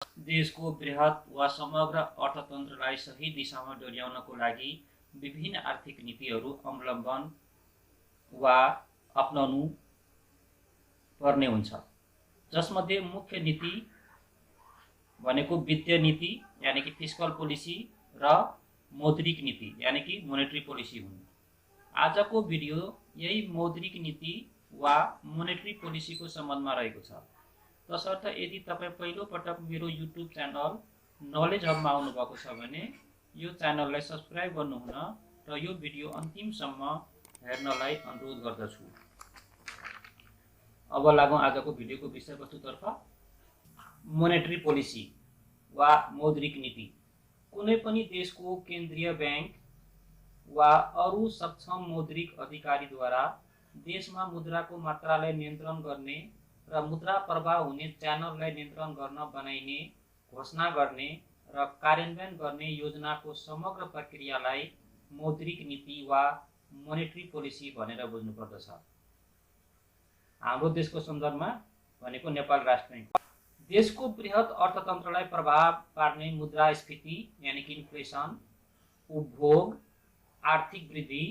देशको बृहत वा समग्र अर्थतन्त्रलाई सही दिशामा डोर्याउनको लागि विभिन्न आर्थिक नीतिहरू अवलम्बन वा अपनाउनु पर्ने हुन्छ। जसमध्ये मुख्य नीति भनेको वित्तीय नीति यानी कि फिस्कल पोलिसी र मौद्रिक नीति यानी कि मोनेटरी पोलिसी हुन्। आजको भिडियो यही मौद्रिक नीति वा मोनेटरी पोलिसीको सम्बन्धमा रहेको छ। तसर्थ यदि तपाईँ पहिलो पटक मेरो युट्युब च्यानल नलेज हबमा आउनु भएको छ भने यो च्यानललाई सब्स्क्राइब गर्नुहुन र यो भिडियो अन्तिमसम्म हेर्नलाई अनुरोध गर्दछु। अब लागौं आजको भिडियोको विषयवस्तुतर्फ। मोनेटरी पोलिसी वा मौद्रिक नीति कुनै पनि देशको केन्द्रीय बैंक वा अरू सक्षम मौद्रिक अधिकारीद्वारा देशमा मुद्राको मात्रालाई नियन्त्रण गर्ने र मुद्रा प्रवाह हुने च्यानललाई नियन्त्रण गर्न बनाइने, घोषणा गर्ने र कार्यान्वयन गर्ने योजनाको समग्र प्रक्रियालाई मौद्रिक नीति वा मोनेटरी पोलिसी भनेर बुझ्नुपर्दछ। हाम्रो देशको सन्दर्भमा भनेको नेपाल राष्ट्र बैंक। देशको बृहत अर्थतन्त्रलाई प्रभाव पार्ने मुद्रास्फीति यानी कि इन्फ्लेसन, उपभोग, आर्थिक वृद्धि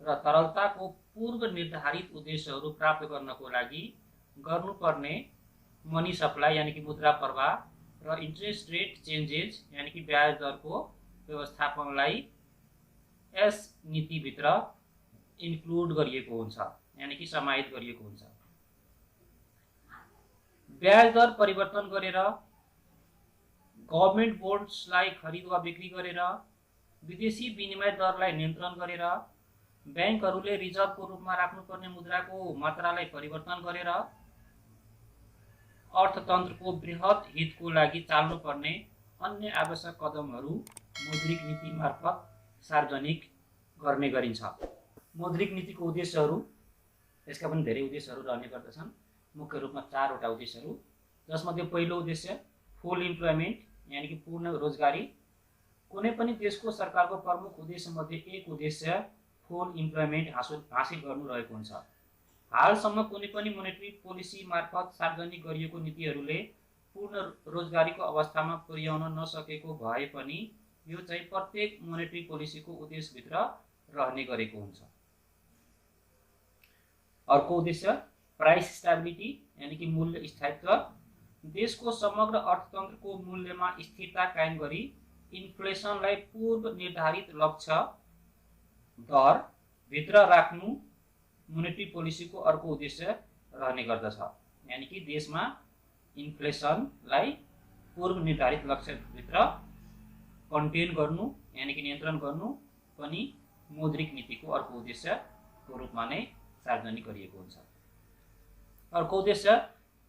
र तरलताको पूर्व निर्धारित उद्देश्यहरू प्राप्त गर्नको लागि गर्नुपर्ने मनी सप्लाई यानी कि मुद्रा प्रवाह र इन्ट्रेस्ट रेट चेन्जेस यानी कि ब्याज दरको व्यवस्थापनलाई यस नीतिभित्र इन्क्लुड गरिएको हुन्छ यानी कि समाहित गरिएको हुन्छ। ब्याज दर परिवर्तन गरेर, गभर्नमेन्ट बोन्ड्सलाई खरिद वा बिक्री गरेर, विदेशी विनिमय दरलाई नियन्त्रण गरेर, बैंकहरूले रिजर्भको रूपमा राख्नुपर्ने मुद्राको मात्रालाई परिवर्तन गरेर अर्थतन्त्रको बृहत हितको लागि चाल्नुपर्ने अन्य आवश्यक कदमहरू मौद्रिक नीति मार्फत सार्वजनिक गर्ने गरिन्छ। मौद्रिक नीतिको उद्देश्यहरू, यसका पनि धेरै उद्देश्यहरू रहने गर्दछन्। मुख्य रूपमा 4 वटा उद्देश्यहरू, जसमध्ये पहिलो उद्देश्य फुल इम्प्लोइमेन्ट यानी कि पूर्ण रोजगारी। कुनै पनि देशको सरकारको प्रमुख उद्देश्यमध्ये एक उद्देश्य फुल इम्प्लोइमेन्ट हासिल गर्नु रहेको हुन्छ। हालसम्म कुनै पनि मोनेटरी पोलिसी मार्फत सार्वजनिक गरिएको नीतिहरूले पूर्ण रोजगारीको अवस्थामा पुर्याउन नसकेको भए पनि यो चाहिँ प्रत्येक मोनेटरी पोलिसीको उद्देश्यभित्र रहने गरेको हुन्छ। अर्को उद्देश्य प्राइस स्टेबिलिटी यानी कि मूल्य स्थायित्व। देशको समग्र अर्थतन्त्रको मूल्यमा स्थिरता कायम गरी इन्फ्लेसनलाई पूर्व निर्धारित लक्ष्य दर भित्र राख्नु मोनेटरी पोलिसीको अर्को उद्देश्य रहने गर्दछ। यानी कि देशमा इन्फ्लेसनलाई पूर्व निर्धारित लक्ष्यभित्र कन्टेन गर्नु यानी कि नियन्त्रण गर्नु पनि मौद्रिक नीतिको अर्को उद्देश्यको रूपमा नै सार्वजनिक गरिएको हुन्छ। अर्को उद्देश्य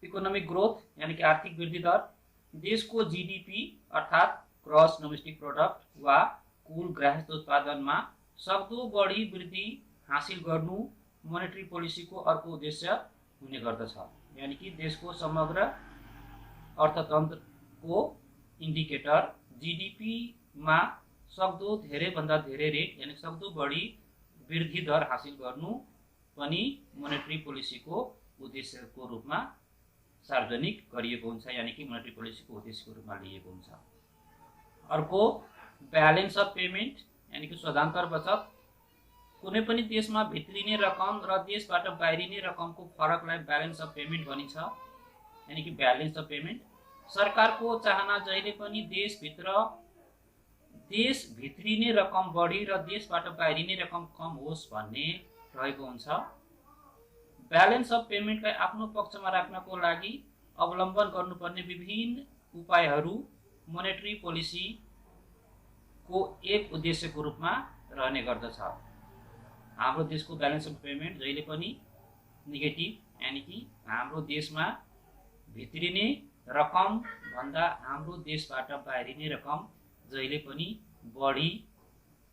इकोनोमिक ग्रोथ यानी कि आर्थिक वृद्धि दर। देशको जीडीपी अर्थात् ग्रस डोमेस्टिक प्रोडक्ट वा कुल गृहस्थ उत्पादनमा सक्दो बढी वृद्धि हासिल गर्नु मोनेटरी पोलिसीको अर्को उद्देश्य हुने गर्दछ। यानी कि देशको समग्र अर्थतन्त्रको इन्डिकेटर जीडीपीमा सक्दो धेरैभन्दा धेरै रेट यानी सक्दो बढी वृद्धि दर हासिल गर्नु पनि मोनेटरी पोलिसीको उद्देश्यको रूपमा सार्वजनिक गरिएको हुन्छ यानी कि मोनेटरी पोलिसीको उद्देश्यको रूपमा लिएको हुन्छ। अर्को ब्यालेन्स अफ पेमेन्ट यानी कि स्वदान्तर बचत। कुनै पनि देशमा भित्रिने रकम र देशबाट बाहिरिने रकमको फरकलाई ब्यालेन्स अफ पेमेन्ट भनिन्छ यानी कि ब्यालेन्स अफ पेमेन्ट। सरकारको चाहना जहिले पनि देश भित्रिने रकम बढी र देशबाट बाहिरिने रकम कम होस् भन्ने रहेको हुन्छ। ब्यालेन्स अफ पेमेन्टलाई आफ्नो पक्षमा राख्नको लागि अवलम्बन गर्नुपर्ने विभिन्न उपायहरू मोनेटरी पोलिसीको एक उद्देश्यको रूपमा रहने गर्दछ। हाम्रो देशको ब्यालेन्स अफ पेमेन्ट जहिले पनि नेगेटिभ यानी कि हाम्रो देशमा भित्रिने रकम भन्दा हाम्रो देशबाट बाहिरिने रकम जहिले पनि बढी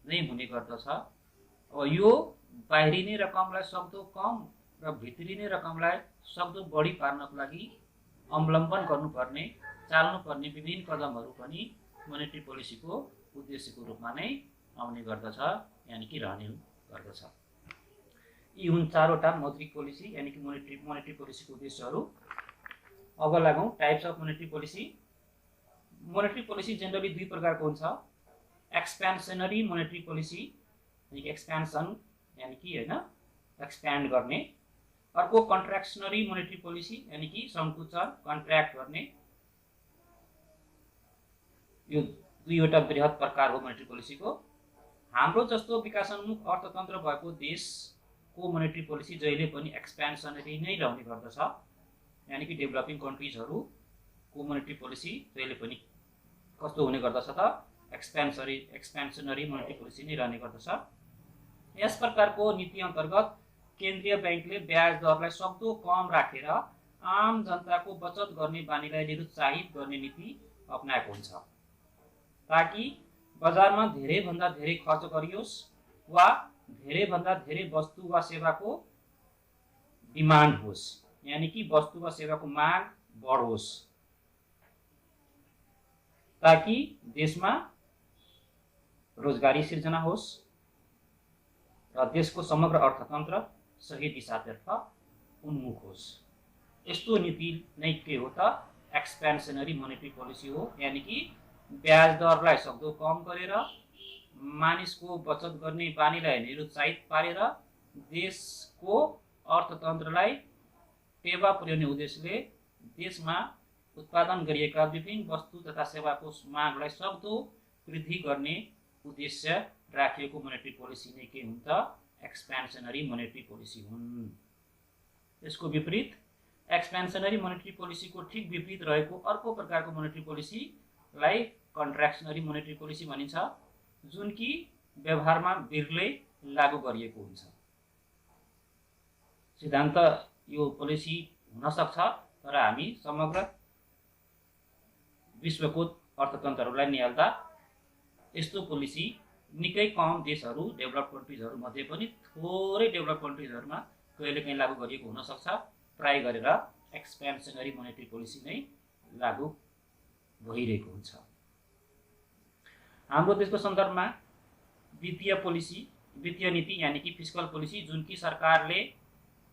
नै हुने गर्दछ। अब यो बाहिरिने रकमलाई सक्दो कम र भित्रिने रकमलाई सक्दो बढी पार्नको लागि अवलम्बन गर्नुपर्ने चाल्नुपर्ने विभिन्न कदमहरू पनि मोनेटरी पोलिसीको उद्देश्यको रूपमा नै आउने गर्दछ यानी कि रहने गर्दछ। यी हुन् 4 वटा मौद्रिक पोलिसी यानी कि मोनेटरी पोलिसीको उद्देश्यहरू। अब लागौं types of monetary policy. Monetary policy generally दुई प्रकारको हुन्छ। एक्सपेन्सनरी मोनेटरी पोलिसी यानि कि एक्सपेन्सन यानि कि हैन एक्सप्यान्ड गर्ने, अर्को कन्ट्र्याक्सनरी मोनेटरी पोलिसी यानि कि संकुचन कन्ट्र्याक्ट गर्ने। यो दुईवटा बृहत प्रकार हो मोनेटरी पोलिसीको। हाम्रो जस्तो विकासोन्मुख अर्थतन्त्र भएको देशको मोनेटरी पोलिसी जहिले पनि एक्सपेन्सनरी नै रहने गर्दछ, यानि कि डेभलपिङ कन्ट्रिजहरुको मोनेटरी पोलिसी जहिले पनि कस्तो हुने गर्दछ त एक्सपेन्सनरी मोनेटरी पोलिसी नै रहने गर्दछ। यस प्रकारको नीति अन्तर्गत केन्द्रीय बैंकले ब्याज दरलाई सक्दो कम राखेर आम जनताको बचत गर्ने बानीलाई निरुत्साहित गर्ने नीति अपनाएको हुन्छ, ताकि बजारमा धेरै भन्दा धेरै खर्च गरियोस् वा धेरै भन्दा धेरै वस्तु वा सेवाको डिमान्ड होस्, यानि कि वस्तु वा सेवाको माग बढोस्, ताकि देशमा रोजगारी सिर्जना होस् र देशको समग्र अर्थतन्त्र सही दिशातर्फ उन्मुख होस्। यस्तो नीति नै के हो त एक्सपेन्सनरी मोनेटरी पोलिसी हो, यानि कि ब्याज दरलाई सक्दो कम गरेर मानिसको बचत गर्ने बानीलाई निरुत्साहित पारेर देशको अर्थतन्त्रलाई टेवा पुर्याउने उद्देश्यले देशमा उत्पादन गरिएका विभिन्न वस्तु तथा सेवाको मागलाई सक्दो वृद्धि गर्ने उद्देश्य राखिएको मोनेटरी पोलिसी नै के हुन् त एक्सपेन्सनरी मोनेटरी पोलिसी हुन्। यसको विपरीत एक्सपेन्सनरी मोनेटरी पोलिसीको ठीक विपरीत रहेको अर्को प्रकारको मोनेटरी पोलिसीलाई कन्ट्र्याक्सनरी मोनेटरी पोलिसी भनिन्छ, जुन कि व्यवहारमा बिरलै लागू गरिएको हुन्छ। सिद्धान्त यो पोलिसी हुन सक्छ, तर हामी समग्र विश्वको अर्थतन्त्रहरूलाई निहाल्दा यस्तो पोलिसी निकै कम देशहरू डेभलप कन्ट्रिजहरू मध्ये पनि थोरै डेभलप कन्ट्रिजहरूमा कहिलेकाहीँ लागू गरिएको हुन सक्छ। प्राय गरेर एक्सपेन्सनरी मोनेटरी पोलिसी नै लागू भइरहेको हुन्छ। हाम्रो देशको सन्दर्भमा वित्तीय पोलिसी, वित्तीय नीति यानि कि फिस्कल पोलिसी, जुन कि सरकारले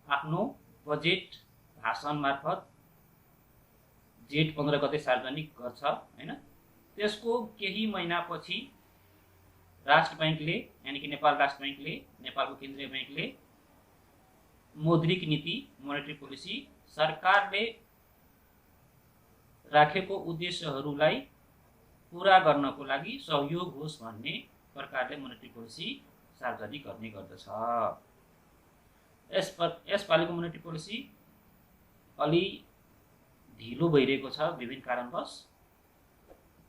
आफ्नो बजेट भाषण मार्फत जेठ 15 गते सार्वजनिक गर्छ हैन, त्यसको केही महिनापछि राष्ट्र बैंकले यानि कि नेपाल राष्ट्र बैंकले, नेपालको केन्द्रीय बैंकले मौद्रिक नीति मोनेटरी पोलिसी सरकारले राखेको उद्देश्यहरूलाई पूरा गर्नको लागि सहयोग होस् भन्ने प्रकारले मोनेटरी पोलिसी सार्वजनिक गर्ने गर्दछ। यसपालिको मोनेटरी पोलिसी अलि ढिलो भइरहेको छ विभिन्न कारणवश,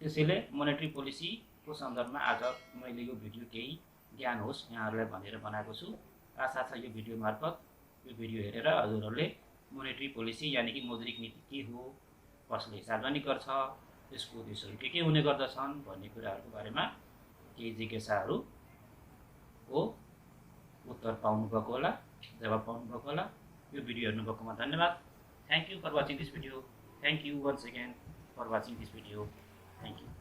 त्यसैले मोनेटरी पोलिसीको सन्दर्भमा आज मैले यो भिडियो केही ज्ञान होस् यहाँहरूलाई भनेर बनाएको छु। आशा छ यो भिडियो मार्फत, यो भिडियो हेरेर हजुरहरूले मोनेटरी पोलिसी यानि कि मौद्रिक नीति के हो, कसले सार्वजनिक गर्छ, त्यसको उद्देश्यहरू के हुने गर्दछन् भन्ने कुराहरूको बारेमा केही जिज्ञासाहरूको उत्तर पाउनुभएको होला, जवाब पाउनुभएको होला। यो भिडियो हेर्नुभएकोमा धन्यवाद। Thank you for watching this video. Thank you once again for watching this video. Thank you.